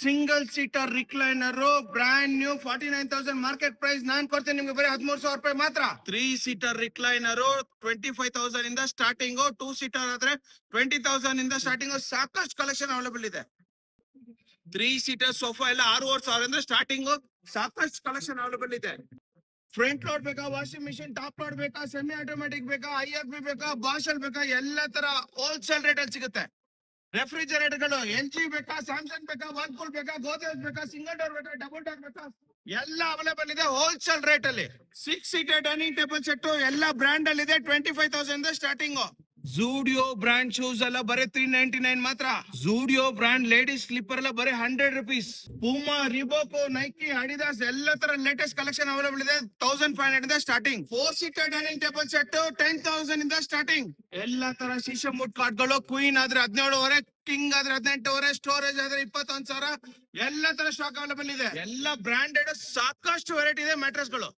Single seater recliner brand new 49,000 market price. ನಾನ್ ಕೊಡ್ತೇನೆ ನಿಮ್ಗೆ ಬರೀ 13,000 ರೂಪಾಯಿ ಮಾತ್ರ. 3 ಸೀಟರ್ ರಿಕ್ಲೈನರ್ 25,000 ಇಂದ ಸ್ಟಾರ್ಟಿಂಗ್. 2 ಸೀಟರ್ ಆದ್ರೆ 20,000 ಇಂದ ಸ್ಟಾರ್ಟಿಂಗ್. ಸಾಕಷ್ಟು ಕಲೆಕ್ಷನ್ ಅವೈಲೇಬಲ್ ಇದೆ. 3 ಸೀಟರ್ ಸೋಫಾ ಎಲ್ಲ 6,500 ಇಂದ ಸ್ಟಾರ್ಟಿಂಗ್. ಸಾಕಷ್ಟು ಕಲೆಕ್ಷನ್ ಅವೈಲೇಬಲ್ ಇದೆ. ಫ್ರಂಟ್ ಲೋಡ್ ಬೇಕಾ, ವಾಷಿಂಗ್ ಮಿಷಿನ್ ಟಾಪ್ ಲೋಡ್ ಬೇಕಾ, ಸೆಮಿ ಆಟೋಮೆಟಿಕ್ ಬೇಕಾ, IFB ಬೇಕಾ, ಬಾಷಲ್ ಬೇಕಾ, ಎಲ್ಲ ತರ ಹೋಲ್ಸೇಲ್ ರೇಟ್ ಅಲ್ಲಿ ಸಿಗುತ್ತೆ. ರೆಫ್ರಿಜರೇಟರ್ ಗಳು LG ಬೇಕಾ, ಸ್ಯಾಮ್ಸಂಗ್ ಬೇಕಾ, ವರ್ಲ್ಪೂಲ್ ಬೇಕಾ, ಗೋದ್ರೇಜ್ ಬೇಕಾ, ಸಿಂಗಲ್ ಡೋರ್ ಬೇಕಾ, ಡಬಲ್ ಡೋರ್ ಬೇಕಾ, ಎಲ್ಲ ಅವೈಲೇಬಲ್ ಇದೆ ಹೋಲ್ಸೇಲ್ ರೇಟ್ ಅಲ್ಲಿ. 6 ಸೀಟರ್ ಡೈನಿಂಗ್ ಟೇಬಲ್ ಸೆಟ್ ಎಲ್ಲ ಬ್ರಾಂಡ್ ಅಲ್ಲಿ ಇದೆ. 25,000 ಸ್ಟಾರ್ಟಿಂಗ್. ಝೂಡಿಯೋ ಬ್ರಾಂಡ್ ಶೂಸ್ ಎಲ್ಲ ಬರೀ 399 ಮಾತ್ರ. ಝೂಡಿಯೋ ಬ್ರಾಂಡ್ ಲೇಡೀಸ್ ಸ್ಲಿಪ್ಪರ್ ಎಲ್ಲ ಬರೀ 100 ರುಪೀಸ್. ಪೂಮಾ, ರಿಬೋಕೋ, ನೈಕಿ, ಅಡಿದಾಸ್ ಎಲ್ಲ ತರ ಲೇಟೆಸ್ಟ್ ಕಲೆಕ್ಷನ್ ಅವೈಲೇಬಲ್ ಇದೆ. 1,500 ಇಂದ starting. 4 seater dining table set 10,000 ಇಂದ ಸ್ಟಾರ್ಟಿಂಗ್. ಎಲ್ಲ ತರ ಶೀಶಮ್ ವುಡ್ ಕಾರ್ಡ್ ಗಳು. ಕ್ವೀನ್ ಆದ್ರೆ 17,500, ಕಿಂಗ್ ಆದ್ರೆ 18,500, ಸ್ಟೋರೇಜ್ ಆದ್ರೆ 21,000. ಎಲ್ಲ ತರ ಸ್ಟಾಕ್ ಅವೈಲೇಬಲ್ ಇದೆ. ಎಲ್ಲ ಬ್ರಾಂಡೆಡ್ ಸಾಕಷ್ಟು ವೆರೈಟಿ ಇದೆ ಮ್ಯಾಟ್ರೆಸ್ ಗಳು.